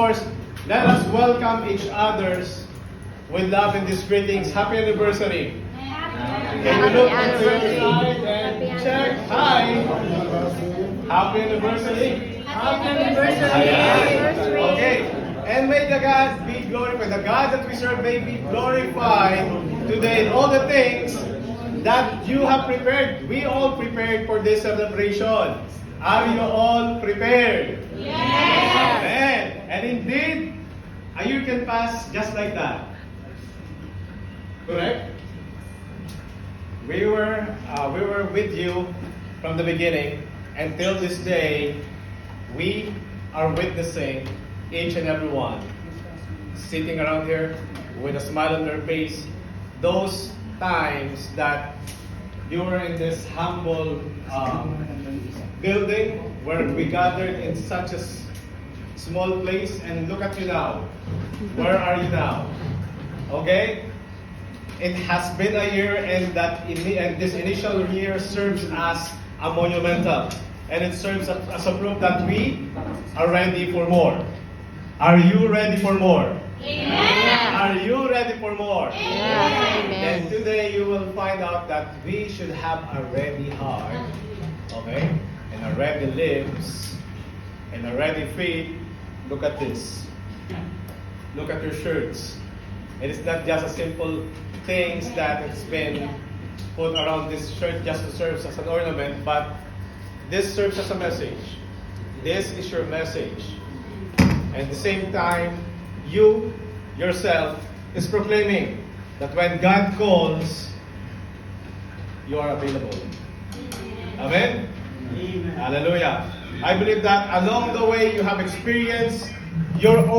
course, let us welcome each others with love in these greetings. Happy anniversary! Can we look into your side and check? Hi! Happy anniversary! Happy anniversary! Okay. And may the God be glorified. The God that we serve may be glorified today in all the things that you have prepared. We all prepared for this celebration. Are you all prepared? Yes! Amen. And indeed, a year can pass just like that. Correct? We were with you from the beginning until this day. We are witnessing each and every one sitting around here with a smile on their face. Those times that you were in this humble building where we gathered in such a small place, and look at you now. Where are you now? Okay? It has been a year, and this initial year serves as a monumental, and it serves as a proof that we are ready for more. Are you ready for more? Amen! Are you ready for more? Amen! And today you will find out that we should have a ready heart, okay? And a ready lips, and a ready feet. Look at this. Look at your shirts. It is not just a simple things that it's been put around this shirt just to serve as an ornament, but this serves as a message. This is your message. And at the same time, you yourself is proclaiming that when God calls, you are available. Amen? Amen. Hallelujah. I believe that along the way you have experienced your own